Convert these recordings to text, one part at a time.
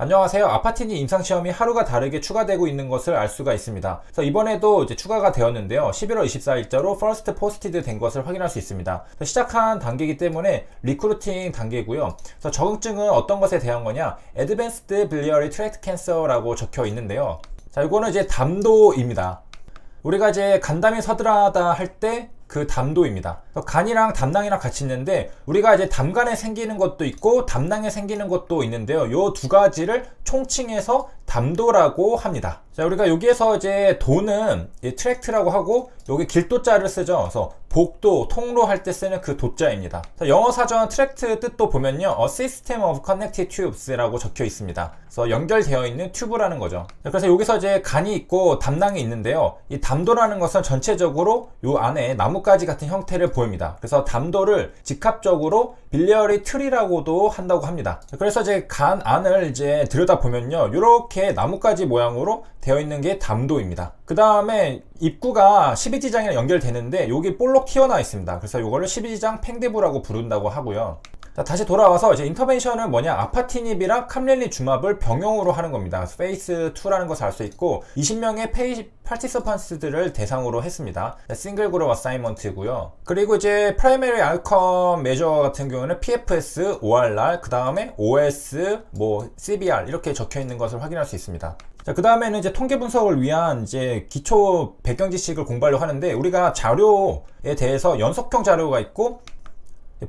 안녕하세요. 아파티니 임상시험이 하루가 다르게 추가되고 있는 것을 알 수가 있습니다. 그래서 이번에도 이제 추가가 되었는데요. 11월 24일자로 first posted 된 것을 확인할 수 있습니다. 시작한 단계이기 때문에 리크루팅 단계고요. 그래서 적응증은 어떤 것에 대한 거냐? Advanced Biliary Tract Cancer라고 적혀 있는데요. 자, 이거는 이제 담도입니다. 우리가 이제 간담이 서늘하다 할 때 그 담도입니다. 간이랑 담낭이랑 같이 있는데 우리가 이제 담간에 생기는 것도 있고 담낭에 생기는 것도 있는데요. 요 두 가지를 총칭해서 담도라고 합니다. 자, 우리가 여기에서 이제 도는 트랙트라고 하고 여기 길도자를 쓰죠. 그래서 복도, 통로 할 때 쓰는 그 도자입니다. 자, 영어 사전 트랙트 뜻도 보면요, A System of Connected Tubes라고 적혀 있습니다. 그래서 연결되어 있는 튜브라는 거죠. 자, 그래서 여기서 이제 간이 있고 담낭이 있는데요. 이 담도라는 것은 전체적으로 요 안에 나뭇가지 같은 형태를 보입니다. 그래서 담도를 직합적으로 빌리어리 트리라고도 한다고 합니다. 그래서 이제 간 안을 이제 들여다보면요, 이렇게 나뭇가지 모양으로 되어 있는 게 담도입니다. 그 다음에 입구가 12지장이랑 연결되는데 여기 볼록 튀어나와 있습니다. 그래서 이거를 12지장 팽대부라고 부른다고 하고요. 자, 다시 돌아와서 이제 인터벤션은 뭐냐, 아파티닙이랑 캄렐리 주맙을 병용으로 하는 겁니다. 그래서 페이스 2라는 것을 알 수 있고 20명의 파티서펀스들을 대상으로 했습니다. 싱글 그룹 어사이먼트고요. 그리고 이제 프라이머리 아웃컴 메저 같은 경우는 PFS, ORR, 그 다음에 OS, CBR 이렇게 적혀 있는 것을 확인할 수 있습니다. 자, 그 다음에는 이제 통계 분석을 위한 이제 기초 배경 지식을 공부하려고 하는데, 우리가 자료에 대해서 연속형 자료가 있고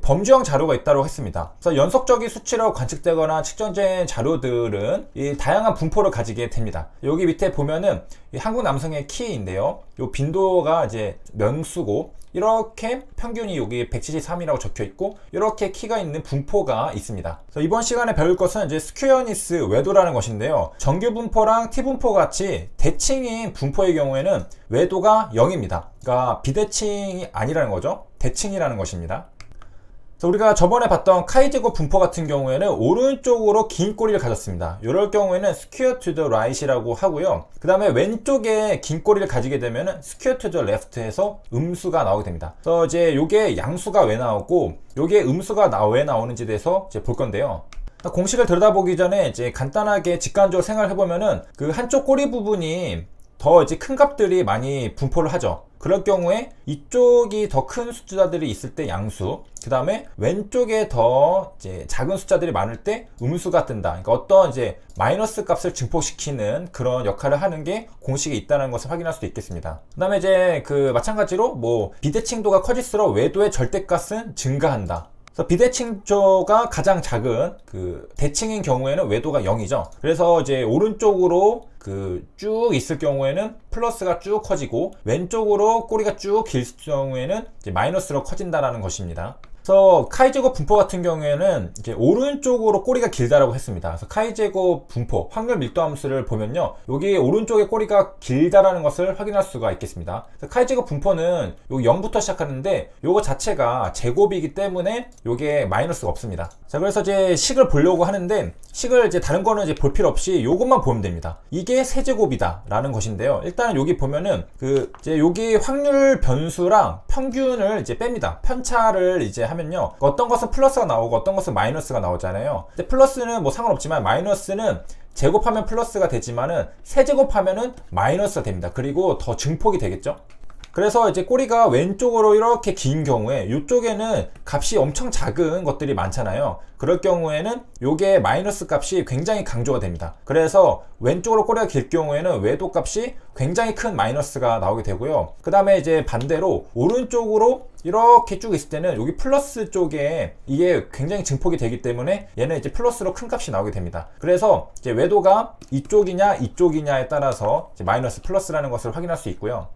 범주형 자료가 있다고 했습니다. 그래서 연속적인 수치로 관측되거나 측정된 자료들은 이 다양한 분포를 가지게 됩니다. 여기 밑에 보면은 이 한국 남성의 키인데요, 요 빈도가 이제 명수고 이렇게 평균이 여기 173이라고 적혀 있고 이렇게 키가 있는 분포가 있습니다. 그래서 이번 시간에 배울 것은 이제 스퀘어니스 외도라는 것인데요, 정규 분포랑 T 분포 같이 대칭인 분포의 경우에는 외도가 0입니다. 그러니까 비대칭이 아니라는 거죠. 대칭이라는 것입니다. 우리가 저번에 봤던 카이제곱 분포 같은 경우에는 오른쪽으로 긴 꼬리를 가졌습니다. 이럴 경우에는 skew to the right이라고 하고요. 그 다음에 왼쪽에 긴 꼬리를 가지게 되면 skew to the left에서 음수가 나오게 됩니다. 그래서 이제 요게 양수가 왜 나오고 요게 음수가 왜 나오는지에 대해서 이제 볼 건데요. 공식을 들여다보기 전에 이제 간단하게 직관적으로 생각을 해보면은 그 한쪽 꼬리 부분이 더 이제 큰 값들이 많이 분포를 하죠. 그럴 경우에 이쪽이 더 큰 숫자들이 있을 때 양수, 그 다음에 왼쪽에 더 이제 작은 숫자들이 많을 때 음수가 뜬다. 그러니까 어떤 이제 마이너스 값을 증폭시키는 그런 역할을 하는 게 공식에 있다는 것을 확인할 수도 있겠습니다. 그 다음에 이제 그 마찬가지로 비대칭도가 커질수록 외도의 절대값은 증가한다. 그래서 비대칭조가 가장 작은 그 대칭인 경우에는 외도가 0이죠. 그래서 이제 오른쪽으로 쭉 있을 경우에는 플러스가 쭉 커지고 왼쪽으로 꼬리가 쭉 길 경우에는 이제 마이너스로 커진다라는 것입니다. 그래서 카이제곱 분포 같은 경우에는 이제 오른쪽으로 꼬리가 길다라고 했습니다. 그래서 카이제곱 분포 확률 밀도 함수를 보면요, 여기 오른쪽에 꼬리가 길다라는 것을 확인할 수가 있겠습니다. 그래서 카이제곱 분포는 여기 0부터 시작하는데 요거 자체가 제곱이기 때문에 요게 마이너스가 없습니다. 자, 그래서 이제 식을 보려고 하는데 식을 이제 다른 거는 이제 볼 필요 없이 요것만 보면 됩니다. 이게 세제곱이다 라는 것인데요, 일단은 여기 보면은 이제 여기 확률 변수랑 평균을 이제 뺍니다. 편차를 이제 하면요, 어떤 것은 플러스가 나오고 어떤 것은 마이너스가 나오잖아요. 근데 플러스는 상관없지만 마이너스는 제곱하면 플러스가 되지만은 세제곱하면은 마이너스가 됩니다. 그리고 더 증폭이 되겠죠. 그래서 이제 꼬리가 왼쪽으로 이렇게 긴 경우에 이쪽에는 값이 엄청 작은 것들이 많잖아요. 그럴 경우에는 요게 마이너스 값이 굉장히 강조가 됩니다. 그래서 왼쪽으로 꼬리가 길 경우에는 외도 값이 굉장히 큰 마이너스가 나오게 되고요. 그 다음에 이제 반대로 오른쪽으로 이렇게 쭉 있을 때는 여기 플러스 쪽에 이게 굉장히 증폭이 되기 때문에 얘는 이제 플러스로 큰 값이 나오게 됩니다. 그래서 이제 외도가 이쪽이냐 이쪽이냐에 따라서 이제 마이너스 플러스라는 것을 확인할 수 있고요.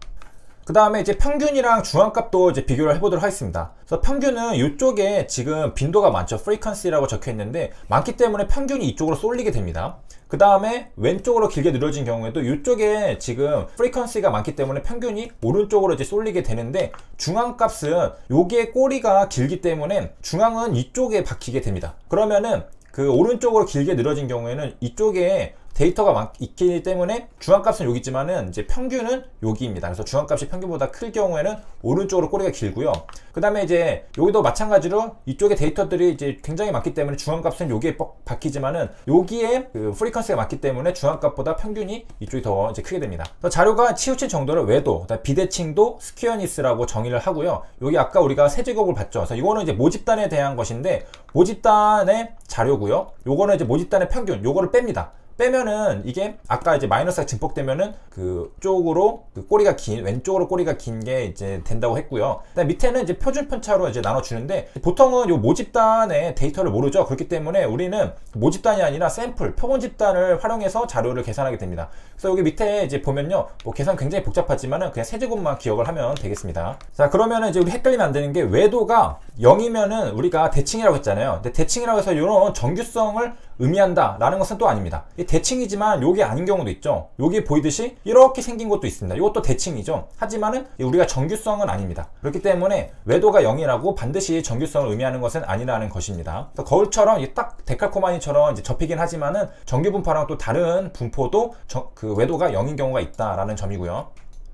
그 다음에 이제 평균이랑 중앙값도 이제 비교를 해보도록 하겠습니다. 그래서 평균은 이쪽에 지금 빈도가 많죠. frequency라고 적혀 있는데 많기 때문에 평균이 이쪽으로 쏠리게 됩니다. 그 다음에 왼쪽으로 길게 늘어진 경우에도 이쪽에 지금 frequency가 많기 때문에 평균이 오른쪽으로 이제 쏠리게 되는데, 중앙값은 여기에 꼬리가 길기 때문에 중앙은 이쪽에 박히게 됩니다. 그러면은 그 오른쪽으로 길게 늘어진 경우에는 이쪽에 데이터가 있기 때문에 중앙값은 여기 있지만은 이제 평균은 여기입니다. 그래서 중앙값이 평균보다 클 경우에는 오른쪽으로 꼬리가 길고요. 그 다음에 이제 여기도 마찬가지로 이쪽에 데이터들이 이제 굉장히 많기 때문에 중앙값은 여기에 박히지만은 여기에 그 프리퀀시가 많기 때문에 중앙값보다 평균이 이쪽이 더 이제 크게 됩니다. 자료가 치우친 정도를 외도, 비대칭도 스퀘어니스라고 정의를 하고요. 여기 아까 우리가 세제곱을 봤죠. 그래서 이거는 이제 모집단에 대한 것인데 모집단의 자료고요. 요거는 이제 모집단의 평균, 요거를 뺍니다. 빼면은 이게 아까 이제 마이너스가 증폭되면은 그쪽으로 그 꼬리가 긴 왼쪽으로 꼬리가 긴 게 이제 된다고 했고요. 그다음 밑에는 이제 표준 편차로 이제 나눠주는데 보통은 요 모집단의 데이터를 모르죠. 그렇기 때문에 우리는 모집단이 아니라 샘플 표본 집단을 활용해서 자료를 계산하게 됩니다. 그래서 여기 밑에 이제 보면요, 뭐 계산 굉장히 복잡하지만은 그냥 세제곱만 기억을 하면 되겠습니다. 자, 그러면은 이제 우리 헷갈리면 안 되는 게 외도가 0이면은 우리가 대칭이라고 했잖아요. 근데 대칭이라고 해서 이런 정규성을 의미한다 라는 것은 또 아닙니다. 이 대칭이지만 요게 아닌 경우도 있죠. 여기 보이듯이 이렇게 생긴 것도 있습니다. 이것도 대칭이죠. 하지만은 우리가 정규성은 아닙니다. 그렇기 때문에 외도가 0이라고 반드시 정규성을 의미하는 것은 아니라는 것입니다. 그래서 거울처럼 딱 데칼코마니처럼 이제 접히긴 하지만은 정규 분포랑 또 다른 분포도 그 외도가 0인 경우가 있다라는 점이고요.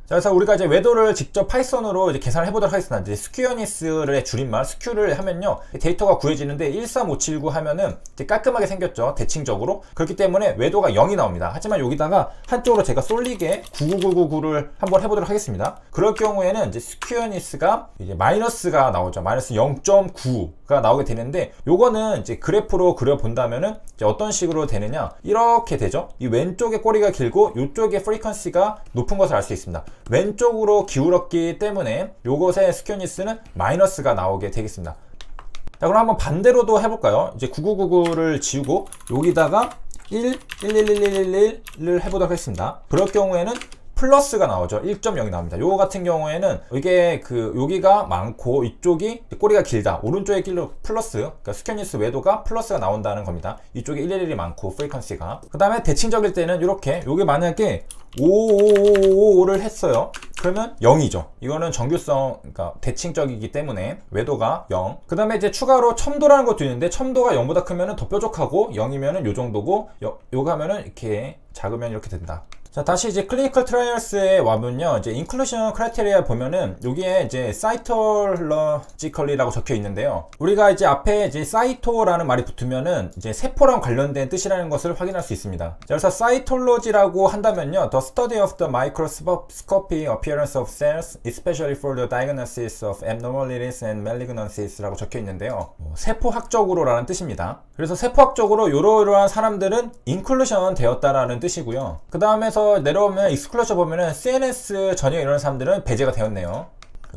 자, 그래서 우리가 이제 외도를 직접 파이썬으로 이제 계산을 해보도록 하겠습니다. 이제 스퀘어니스의 줄임말 스큐를 하면요, 데이터가 구해지는데 13579 하면은 이제 깔끔하게 생겼죠. 대칭적으로. 그렇기 때문에 외도가 0이 나옵니다. 하지만 여기다가 한쪽으로 제가 쏠리게 99999를 한번 해보도록 하겠습니다. 그럴 경우에는 이제 스퀘어니스가 이제 마이너스가 나오죠. 마이너스 0.9가 나오게 되는데, 요거는 이제 그래프로 그려본다면은 이제 어떤 식으로 되느냐, 이렇게 되죠. 이 왼쪽에 꼬리가 길고 이쪽에 프리퀀시가 높은 것을 알 수 있습니다. 왼쪽으로 기울었기 때문에 요것의 스퀘어니스는 마이너스가 나오게 되겠습니다. 자, 그럼 한번 반대로도 해볼까요? 이제 9999를 지우고 여기다가 1111111을 해보도록 하겠습니다. 그럴 경우에는 플러스가 나오죠. 1.0이 나옵니다. 요거 같은 경우에는 이게 여기가 많고 이쪽이 꼬리가 길다. 오른쪽에 길로 플러스, 그러니까 스퀘어니스 외도가 플러스가 나온다는 겁니다. 이쪽에 111이 많고 프리퀀시가. 그 다음에 대칭적일 때는 이렇게, 요게 만약에 555를 했어요. 그러면 0이죠. 이거는 정규성, 그러니까 대칭적이기 때문에 외도가 0. 그 다음에 이제 추가로 첨도라는 것도 있는데, 첨도가 0보다 크면은 더 뾰족하고 0이면은 요 정도고, 요거 하면은 이렇게 작으면 이렇게 된다. 자, 다시 이제 클리니컬 트라이얼스에 와보면요, 이제 인클루전 크라이테리아 보면은 여기에 이제 사이톨로지컬리라고 적혀 있는데요. 우리가 이제 앞에 이제 사이토라는 말이 붙으면은 이제 세포랑 관련된 뜻이라는 것을 확인할 수 있습니다. 자, 그래서 사이톨로지라고 한다면요, the study of the microscopic appearance of cells, especially for the diagnosis of abnormalities and malignancies 라고 적혀 있는데요. 세포학적으로라는 뜻입니다. 그래서 세포학적으로 이러이러한 사람들은 인클루전 되었다라는 뜻이고요. 그 다음에서 내려오면 익스클로저 보면은 CNS 전혀 이런 사람들은 배제가 되었네요.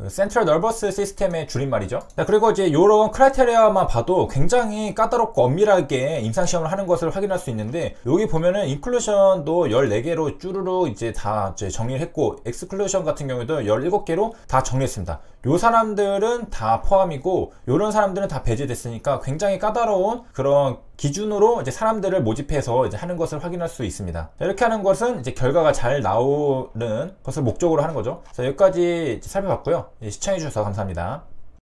센트럴 너버스 시스템의 줄임말이죠. 자, 그리고 이제 이런 크라이테리아만 봐도 굉장히 까다롭고 엄밀하게 임상시험을 하는 것을 확인할 수 있는데, 여기 보면은 인클루션도 14개로 쭈루루 이제 다 이제 정리를 했고, 엑스클루션 같은 경우에도 17개로 다 정리했습니다. 요 사람들은 다 포함이고 요런 사람들은 다 배제됐으니까 굉장히 까다로운 그런 기준으로 이제 사람들을 모집해서 이제 하는 것을 확인할 수 있습니다. 자, 이렇게 하는 것은 이제 결과가 잘 나오는 것을 목적으로 하는 거죠. 자, 여기까지 살펴봤고요. 시청해 주셔서 감사합니다.